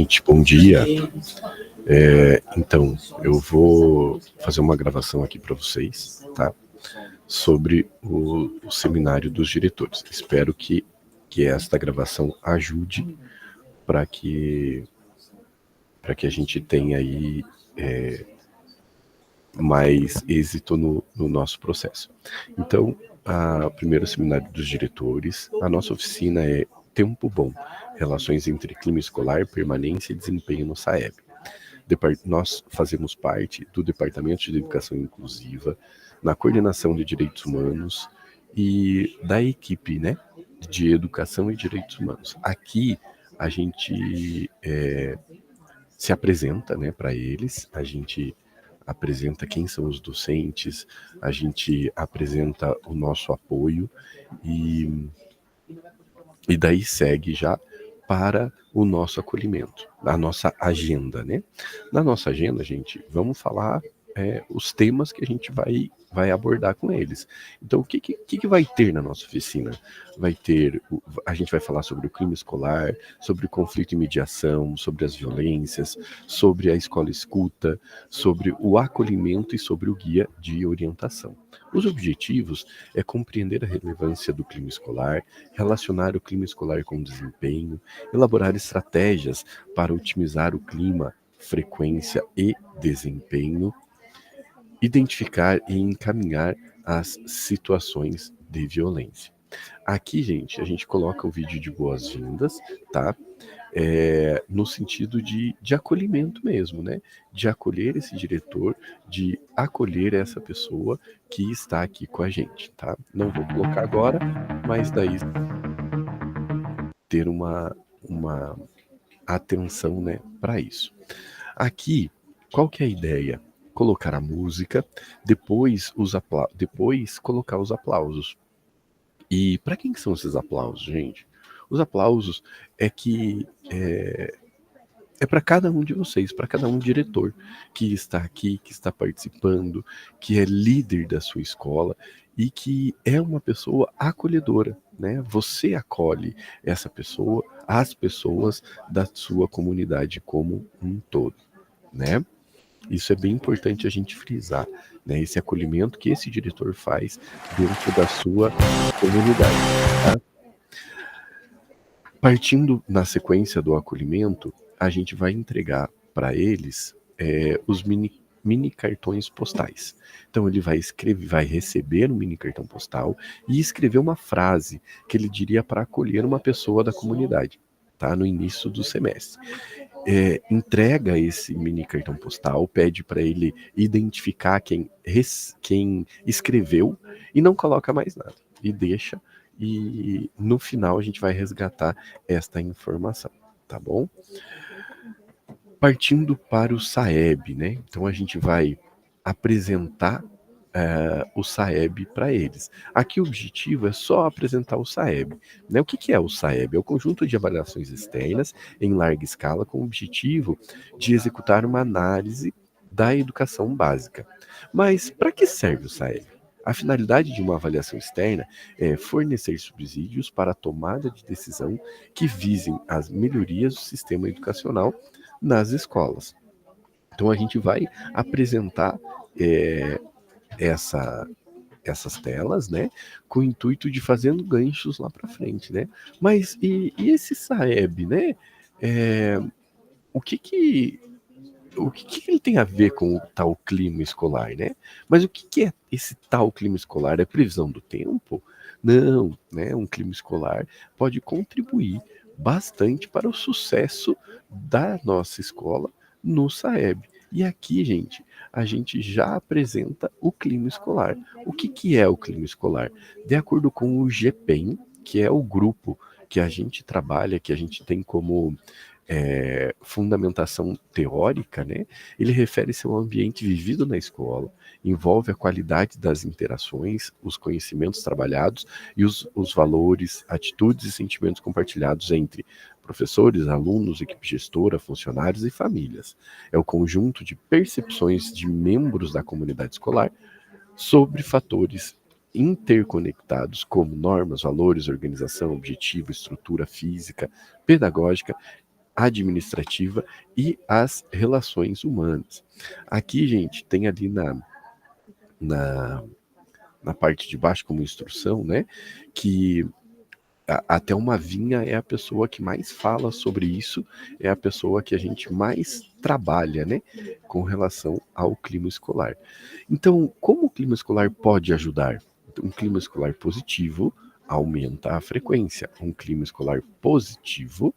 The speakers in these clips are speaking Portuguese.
gente, bom dia. Então, eu vou fazer uma gravação aqui para vocês, tá? Sobre o seminário dos diretores. Espero que esta gravação ajude para que a gente tenha aí mais êxito no nosso processo. Então, o primeiro seminário dos diretores, a nossa oficina é Tempo Bom, Relações entre Clima Escolar, Permanência e Desempenho no SAEB. Nós fazemos parte do Departamento de Educação Inclusiva, na coordenação de Direitos Humanos e da equipe, né, de Educação e Direitos Humanos. Aqui a gente se apresenta, né, para eles, a gente apresenta quem são os docentes, a gente apresenta o nosso apoio e daí segue já para o nosso acolhimento, a nossa agenda, né? Na nossa agenda, gente, vamos falar os temas que a gente vai abordar com eles. Então, o que vai ter na nossa oficina? A gente vai falar sobre o clima escolar, sobre o conflito e mediação, sobre as violências, sobre a escola escuta, sobre o acolhimento e sobre o guia de orientação. Os objetivos é compreender a relevância do clima escolar, relacionar o clima escolar com o desempenho, elaborar estratégias para otimizar o clima, frequência e desempenho, identificar e encaminhar as situações de violência. Aqui, gente, a gente coloca o vídeo de boas-vindas, tá? No sentido de acolhimento mesmo, né? De acolher esse diretor, de acolher essa pessoa que está aqui com a gente, tá? Não vou colocar agora, mas daí ter uma atenção, né, para isso. Aqui, qual que é a ideia? Colocar a música, depois colocar os aplausos. E para quem que são esses aplausos, gente? Os aplausos é para cada um de vocês, para cada um diretor que está aqui, que está participando, que é líder da sua escola e que é uma pessoa acolhedora, né? Você acolhe essa pessoa, as pessoas da sua comunidade como um todo, né? Isso é bem importante a gente frisar, né? Esse acolhimento que esse diretor faz dentro da sua comunidade, tá? Partindo na sequência do acolhimento, a gente vai entregar para eles os mini cartões postais. Então ele vai receber um mini cartão postal e escrever uma frase que ele diria para acolher uma pessoa da comunidade, tá? No início do semestre. Entrega esse mini cartão postal, pede para ele identificar quem escreveu e não coloca mais nada. E deixa, e no final a gente vai resgatar esta informação, tá bom? Partindo para o SAEB, né? Então a gente vai apresentar o SAEB para eles. Aqui o objetivo é só apresentar o SAEB, né? O que é o SAEB? É o conjunto de avaliações externas em larga escala com o objetivo de executar uma análise da educação básica. Mas para que serve o SAEB? A finalidade de uma avaliação externa é fornecer subsídios para a tomada de decisão que visem as melhorias do sistema educacional nas escolas. Então a gente vai apresentar essas telas, né, com o intuito de fazendo ganchos lá para frente, né? Mas e esse SAEB, né? O que ele tem a ver com o tal clima escolar, né? Mas o que é esse tal clima escolar? É previsão do tempo? Não, né? Um clima escolar pode contribuir bastante para o sucesso da nossa escola no SAEB. E aqui, gente, a gente já apresenta o clima escolar. O que é o clima escolar? De acordo com o GPEM, que é o grupo que a gente trabalha, que a gente tem como fundamentação teórica, né? Ele refere-se ao ambiente vivido na escola, envolve a qualidade das interações, os conhecimentos trabalhados e os valores, atitudes e sentimentos compartilhados entre professores, alunos, equipe gestora, funcionários e famílias. É o conjunto de percepções de membros da comunidade escolar sobre fatores interconectados como normas, valores, organização, objetivo, estrutura física, pedagógica administrativa e as relações humanas. Aqui, gente, tem ali na, na parte de baixo como instrução, né, que até uma vinha é a pessoa que mais fala sobre isso, é a pessoa que a gente mais trabalha, né, com relação ao clima escolar. Então, como o clima escolar pode ajudar? Um clima escolar positivo aumenta a frequência, um clima escolar positivo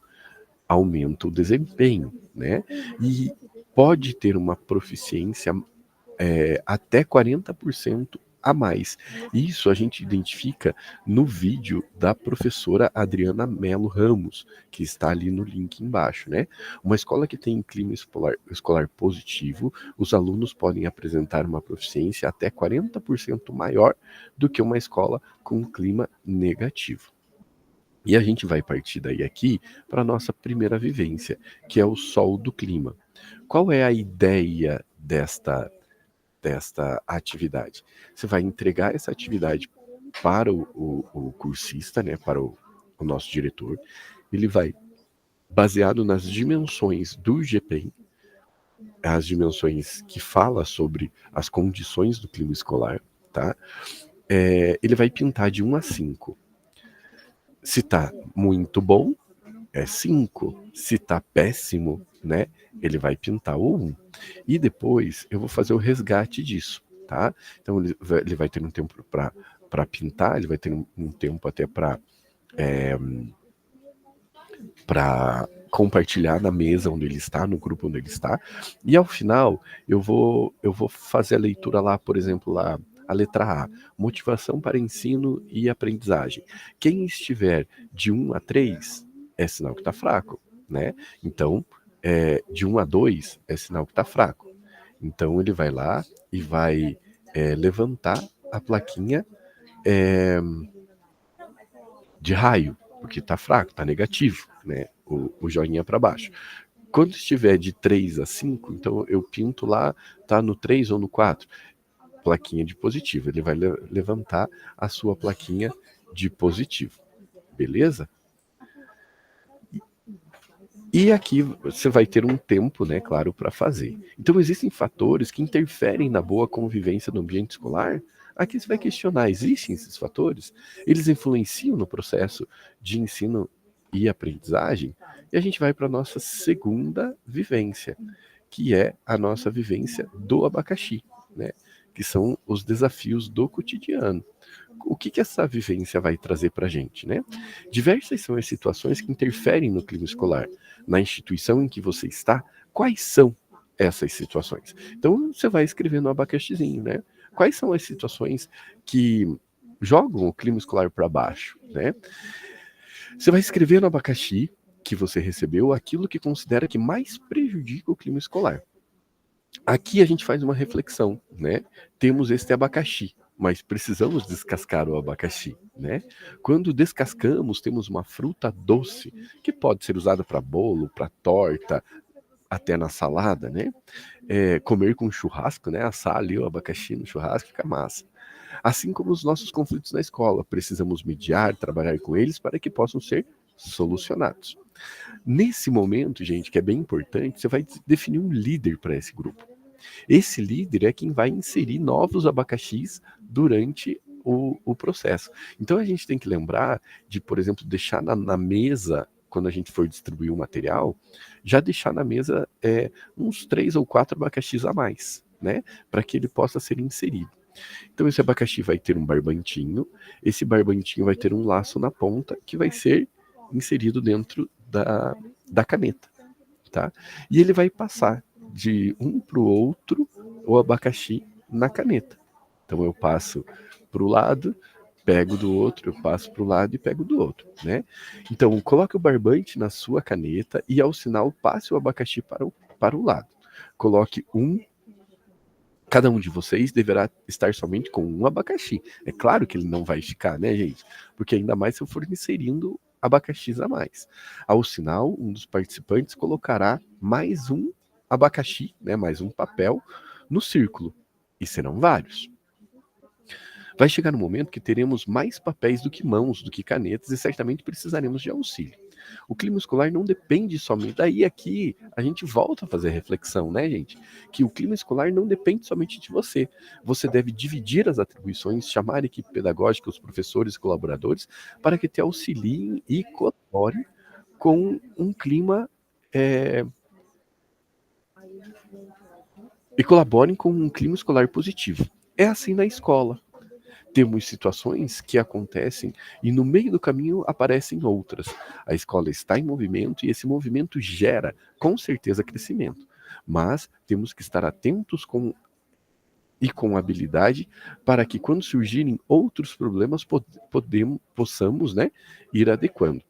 aumenta o desempenho, né? E pode ter uma proficiência até 40% a mais. Isso a gente identifica no vídeo da professora Adriana Mello Ramos, que está ali no link embaixo, né? Uma escola que tem clima escolar positivo, os alunos podem apresentar uma proficiência até 40% maior do que uma escola com clima negativo. E a gente vai partir daí aqui para a nossa primeira vivência, que é o sol do clima. Qual é a ideia desta atividade? Você vai entregar essa atividade para o cursista, né, para o nosso diretor. Ele vai, baseado nas dimensões do GPEM, as dimensões que fala sobre as condições do clima escolar, tá? Ele vai pintar de 1 a 5. Se tá muito bom, é 5. Se tá péssimo, né, ele vai pintar o 1. E depois eu vou fazer o resgate disso, tá? Então ele vai ter um tempo para pintar, ele vai ter um tempo até para compartilhar na mesa onde ele está, no grupo onde ele está. E ao final eu vou fazer a leitura lá, por exemplo, lá a letra A, motivação para ensino e aprendizagem. Quem estiver de 1 a 3 é sinal que está fraco, né? Então, de 1 a 2 é sinal que está fraco. Então ele vai lá e vai levantar a plaquinha de raio, porque está fraco, está negativo, né? O joinha para baixo. Quando estiver de 3 a 5, então eu pinto lá, tá no 3 ou no 4, plaquinha de positivo. Ele vai levantar a sua plaquinha de positivo, beleza? E aqui você vai ter um tempo, né, claro, para fazer. Então existem fatores que interferem na boa convivência no ambiente escolar? Aqui você vai questionar, existem esses fatores? Eles influenciam no processo de ensino e aprendizagem? E a gente vai para a nossa segunda vivência, que é a nossa vivência do abacaxi, né? Que são os desafios do cotidiano. O que essa vivência vai trazer para a gente, né? Diversas são as situações que interferem no clima escolar. Na instituição em que você está, quais são essas situações? Então, você vai escrever no abacaxizinho, né? Quais são as situações que jogam o clima escolar para baixo, né? Você vai escrever no abacaxi que você recebeu aquilo que considera que mais prejudica o clima escolar. Aqui a gente faz uma reflexão, né? Temos este abacaxi, mas precisamos descascar o abacaxi, né? Quando descascamos, temos uma fruta doce que pode ser usada para bolo, para torta, até na salada, né? Comer com churrasco, né? Assar ali o abacaxi no churrasco fica massa. Assim como os nossos conflitos na escola, precisamos mediar, trabalhar com eles para que possam ser solucionados. Nesse momento, gente, que é bem importante, você vai definir um líder para esse grupo. Esse líder é quem vai inserir novos abacaxis durante o processo. Então a gente tem que lembrar de, por exemplo, deixar na mesa, quando a gente for distribuir o material, já deixar na mesa uns 3 ou 4 abacaxis a mais, né? Para que ele possa ser inserido. Então esse abacaxi vai ter um barbantinho, esse barbantinho vai ter um laço na ponta que vai ser inserido dentro da caneta, tá? E ele vai passar de um para o outro o abacaxi na caneta. Então eu passo para o lado, pego do outro, eu passo para o lado e pego do outro, né? Então coloque o barbante na sua caneta e ao sinal passe o abacaxi para o lado. Coloque cada um de vocês deverá estar somente com um abacaxi. É claro que ele não vai ficar, né, gente? Porque ainda mais se eu for inserindo abacaxis a mais. Ao sinal, um dos participantes colocará mais um abacaxi, né, mais um papel, no círculo. E serão vários. Vai chegar no momento que teremos mais papéis do que mãos, do que canetas, e certamente precisaremos de auxílio. O clima escolar não depende somente. Daí aqui a gente volta a fazer a reflexão, né, gente? Que o clima escolar não depende somente de você. Você deve dividir as atribuições, chamar a equipe pedagógica, os professores e colaboradores, para que te auxiliem e colaborem com um clima e colaborem com um clima escolar positivo. É assim na escola. Temos situações que acontecem e no meio do caminho aparecem outras. A escola está em movimento e esse movimento gera, com certeza, crescimento. Mas temos que estar atentos com habilidade para que quando surgirem outros problemas possamos, né, ir adequando.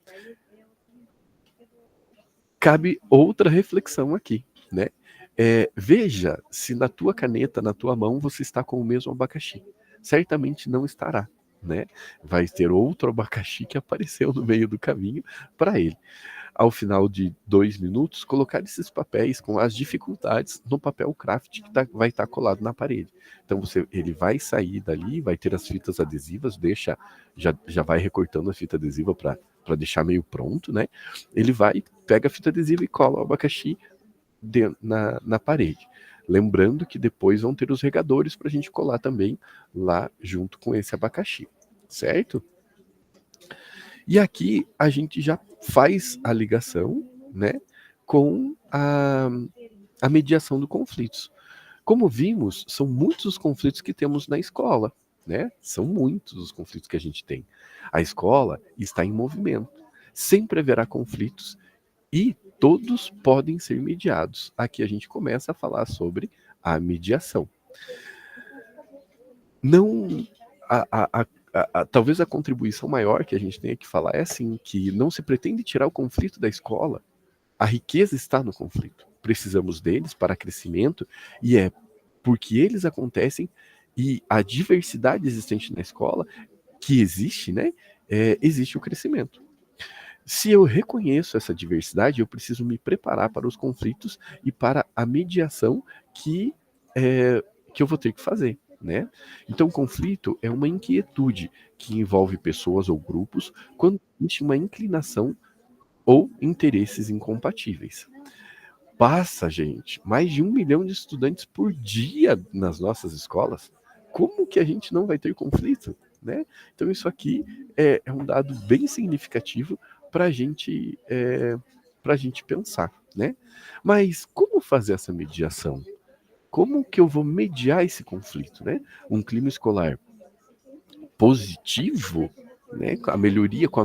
Cabe outra reflexão aqui, né? Veja se na tua caneta, na tua mão, você está com o mesmo abacaxi. Certamente não estará, né? Vai ter outro abacaxi que apareceu no meio do caminho para ele. Ao final de 2 minutos, colocar esses papéis com as dificuldades no papel craft que vai estar colado na parede. Então ele vai sair dali, vai ter as fitas adesivas, já vai recortando a fita adesiva para deixar meio pronto, né? Ele vai, pega a fita adesiva e cola o abacaxi na parede. Lembrando que depois vão ter os regadores para a gente colar também lá junto com esse abacaxi, certo? E aqui a gente já faz a ligação, né, com a mediação do conflitos. Como vimos, são muitos os conflitos que temos na escola, né? São muitos os conflitos que a gente tem. A escola está em movimento. Sempre haverá conflitos e todos podem ser mediados. Aqui a gente começa a falar sobre a mediação. Não, talvez a contribuição maior que a gente tenha que falar é assim, que não se pretende tirar o conflito da escola. A riqueza está no conflito. Precisamos deles para crescimento e é porque eles acontecem e a diversidade existente na escola, que existe, né? Existe o crescimento. Se eu reconheço essa diversidade, eu preciso me preparar para os conflitos e para a mediação que eu vou ter que fazer, né? Então, conflito é uma inquietude que envolve pessoas ou grupos quando existe uma inclinação ou interesses incompatíveis. Passa, gente, mais de 1 milhão de estudantes por dia nas nossas escolas. Como que a gente não vai ter conflito, né? Então, isso aqui é um dado bem significativo para a gente pensar, né? Mas como fazer essa mediação? Como que eu vou mediar esse conflito, né? Um clima escolar positivo, né, com a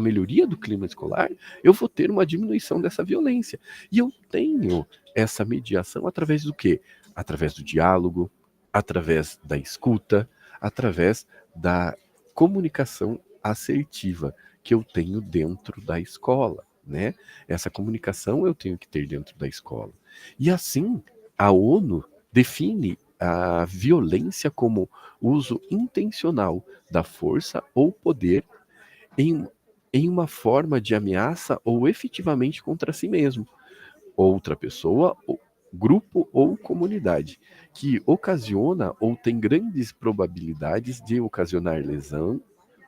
melhoria do clima escolar, eu vou ter uma diminuição dessa violência. E eu tenho essa mediação através do quê? Através do diálogo, através da escuta, através da comunicação assertiva que eu tenho dentro da escola, né? Essa comunicação eu tenho que ter dentro da escola. E assim, a ONU define a violência como uso intencional da força ou poder em uma forma de ameaça ou efetivamente contra si mesmo, outra pessoa, grupo ou comunidade, que ocasiona ou tem grandes probabilidades de ocasionar lesão,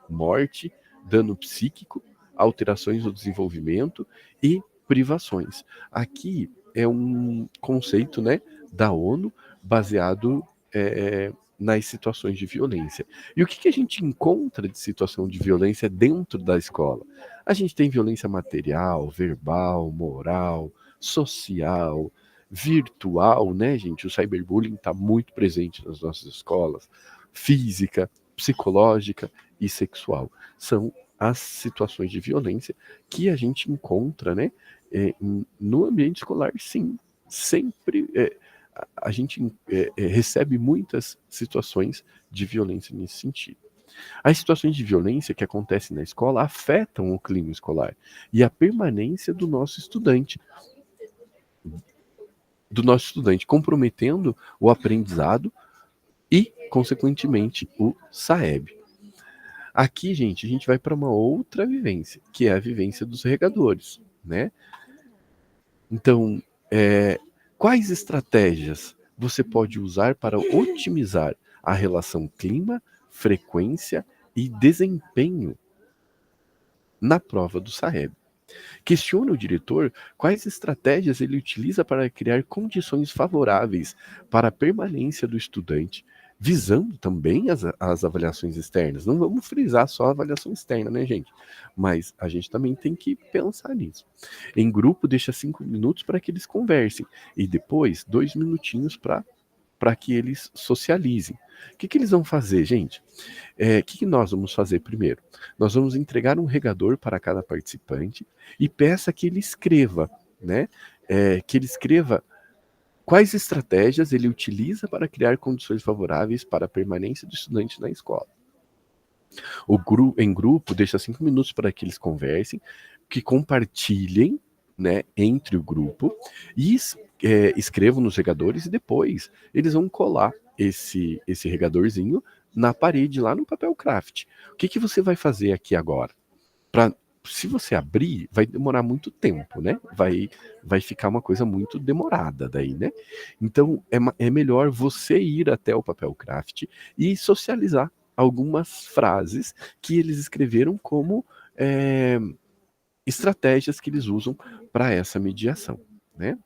morte, dano psíquico, alterações no desenvolvimento e privações. Aqui é um conceito, né, da ONU baseado nas situações de violência. E o que a gente encontra de situação de violência dentro da escola? A gente tem violência material, verbal, moral, social, virtual, né, gente? O cyberbullying está muito presente nas nossas escolas, física, psicológica e sexual. São as situações de violência que a gente encontra, né, no ambiente escolar, sim. Sempre a gente recebe muitas situações de violência nesse sentido. As situações de violência que acontecem na escola afetam o clima escolar e a permanência do nosso estudante, comprometendo o aprendizado e, consequentemente, o SAEB. Aqui, gente, a gente vai para uma outra vivência, que é a vivência dos regadores, né? Então, quais estratégias você pode usar para otimizar a relação clima, frequência e desempenho na prova do SAEB? Questione o diretor quais estratégias ele utiliza para criar condições favoráveis para a permanência do estudante, visando também as avaliações externas. Não vamos frisar só a avaliação externa, né, gente? Mas a gente também tem que pensar nisso. Em grupo, deixa 5 minutos para que eles conversem e depois 2 minutinhos para que eles socializem. O que eles vão fazer, gente? O que nós vamos fazer primeiro? Nós vamos entregar um regador para cada participante e peça que ele escreva, né? Que ele escreva quais estratégias ele utiliza para criar condições favoráveis para a permanência do estudante na escola. Em grupo, deixa 5 minutos para que eles conversem, que compartilhem, né, entre o grupo e escrevam nos regadores e depois eles vão colar esse regadorzinho na parede lá no papel craft. O que você vai fazer aqui agora? Se você abrir, vai demorar muito tempo, né? Vai ficar uma coisa muito demorada daí, né? Então é melhor você ir até o papel craft e socializar algumas frases que eles escreveram como estratégias que eles usam para essa mediação, né?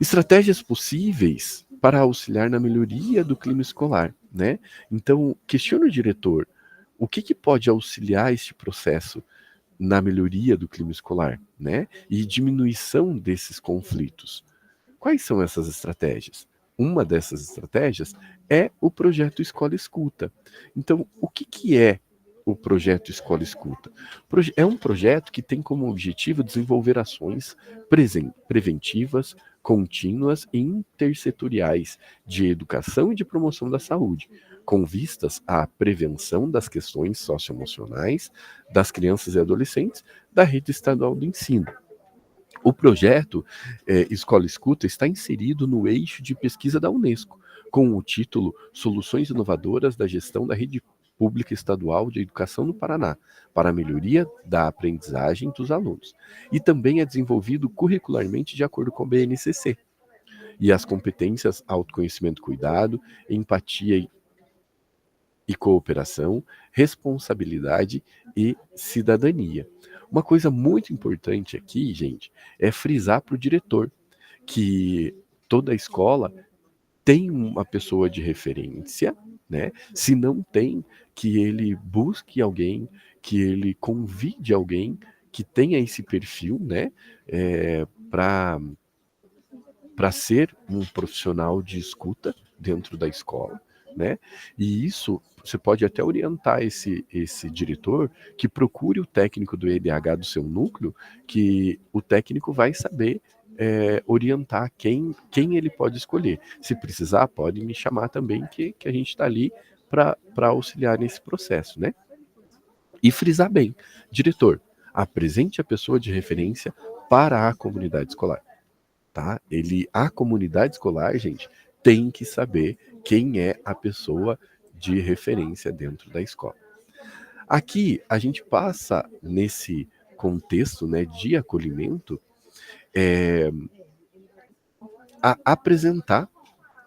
Estratégias possíveis para auxiliar na melhoria do clima escolar, né? Então, questione o diretor o que pode auxiliar este processo na melhoria do clima escolar, né? E diminuição desses conflitos. Quais são essas estratégias? Uma dessas estratégias é o projeto Escola Escuta. Então, o que é o projeto Escola Escuta? É um projeto que tem como objetivo desenvolver ações preventivas, contínuas e intersetoriais de educação e de promoção da saúde, com vistas à prevenção das questões socioemocionais das crianças e adolescentes da rede estadual do ensino. O projeto Escola Escuta está inserido no eixo de pesquisa da Unesco, com o título Soluções Inovadoras da Gestão da Rede Pública Estadual de Educação no Paraná, para a melhoria da aprendizagem dos alunos. E também é desenvolvido curricularmente de acordo com a BNCC. E as competências autoconhecimento e cuidado, empatia e cooperação, responsabilidade e cidadania. Uma coisa muito importante aqui, gente, é frisar para o diretor que toda escola tem uma pessoa de referência, né? Se não tem, que ele busque alguém, que ele convide alguém que tenha esse perfil, né? Para ser um profissional de escuta dentro da escola, né? E isso você pode até orientar esse diretor que procure o técnico do EDH do seu núcleo, que o técnico vai saber orientar quem ele pode escolher. Se precisar, pode me chamar também, que a gente está ali para auxiliar nesse processo, né? E frisar bem, diretor, apresente a pessoa de referência para a comunidade escolar. Tá? A comunidade escolar, gente, tem que saber quem é a pessoa de referência dentro da escola. Aqui a gente passa nesse contexto, né, de acolhimento a apresentar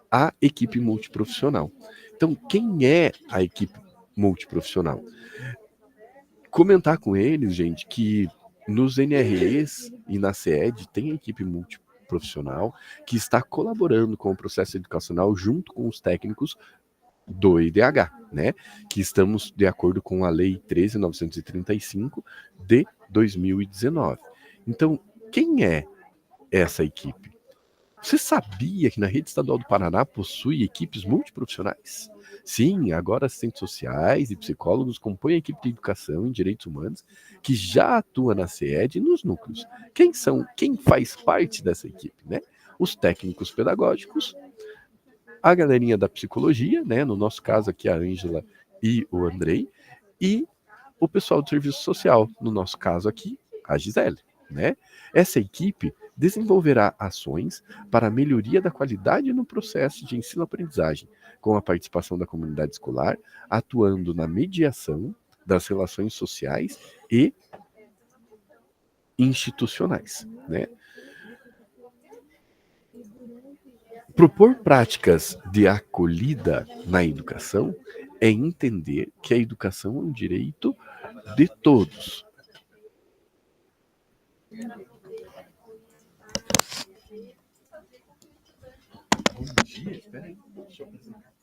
a equipe multiprofissional. Então, quem é a equipe multiprofissional? Comentar com eles, gente, que nos NREs e na CED tem a equipe multiprofissional que está colaborando com o processo educacional junto com os técnicos do IDH, né? Que estamos de acordo com a Lei 13.935 de 2019. Então, quem é essa equipe? Você sabia que na rede estadual do Paraná possui equipes multiprofissionais? Sim, agora assistentes sociais e psicólogos compõem a equipe de educação em direitos humanos que já atua na CED e nos núcleos. Quem faz parte dessa equipe, né? Os técnicos pedagógicos, a galerinha da psicologia, né? No nosso caso aqui a Ângela e o Andrei, e o pessoal do serviço social, no nosso caso aqui, a Gisele, né? Essa equipe desenvolverá ações para a melhoria da qualidade no processo de ensino-aprendizagem, com a participação da comunidade escolar, atuando na mediação das relações sociais e institucionais, né? Propor práticas de acolhida na educação é entender que a educação é um direito de todos, Bom dia, espera aí, deixa eu apresentar.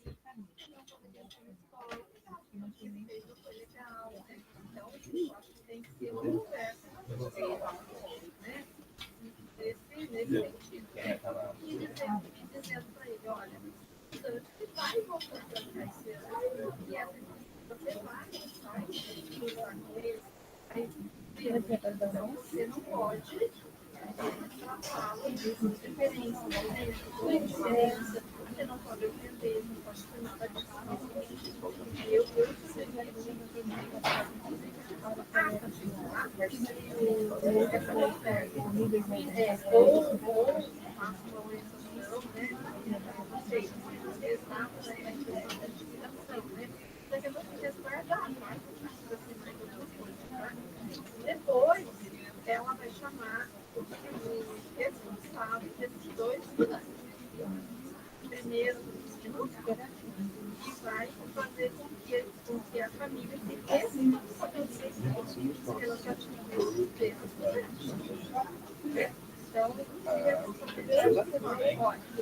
Depois, ela vai chamar o responsável desses dois estudantes. Primeiro, e vai fazer com que a família se responsibilize pelas atitudes desses estudantes. Então,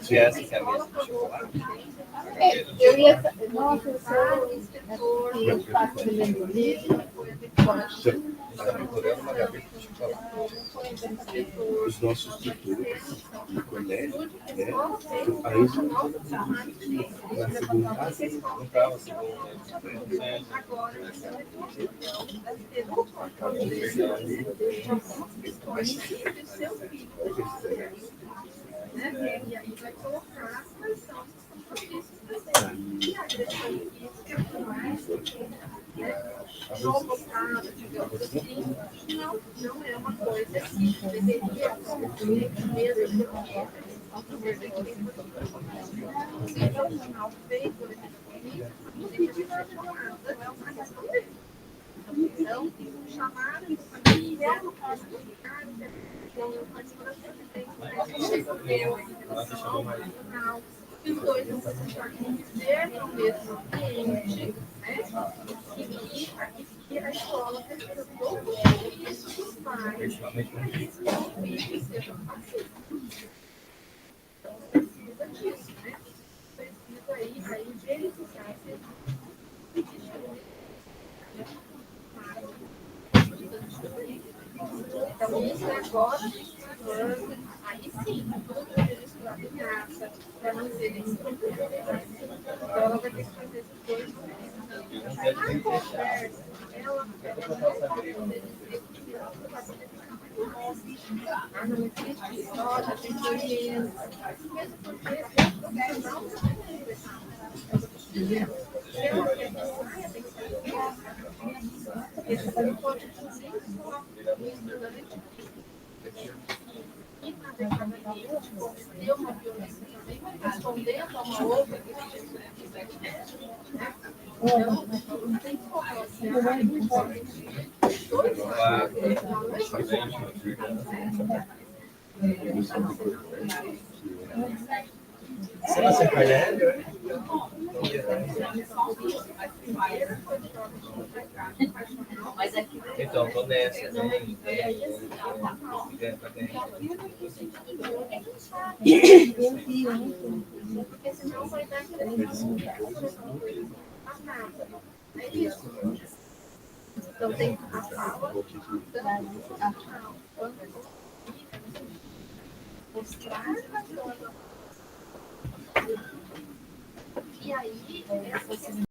Se essa que é a mesma chocolate? eu ia. Nossa, eu sou o inspetor, eu faço o livro, foi Os nossos tutores no colégio, né? Aí, na segunda fase, Não estava segundo. agora, né? E aí vai colocar quais são os benefícios e a agressão física, provocada, digamos assim, não é uma coisa que deveria acontecer mesmo porque se o profissional fez o exercício, teria que ser chamada a questão dele. Então, chamaram de família, e os dois vão precisar conviver no mesmo ambiente, né? E a escola precisa promover isso dos pais, para que os filhos sejam pacíficos. Então, precisa disso, né? Precisa aí verificar se então, isso é agora registrando, aí sim, tudo registrado em casa, para não ter esse problema. Então, ela vai ter que fazer esses dois momentos. Na conversa, ela vai poder dizer que ela vai poder ficar mais não existe isso, olha, tem doença, mesmo porque o profissional também tem doença. Se ela quer que saia, tem que sair. Porque você não pode dizer só o estudante inadequadamente cometeu uma violência também, respondendo a uma outra que então, não tem como Se ela se perde, então, tô nessa, né? porque senão vai dar é isso. Então tem a fala, mostrar e aí essa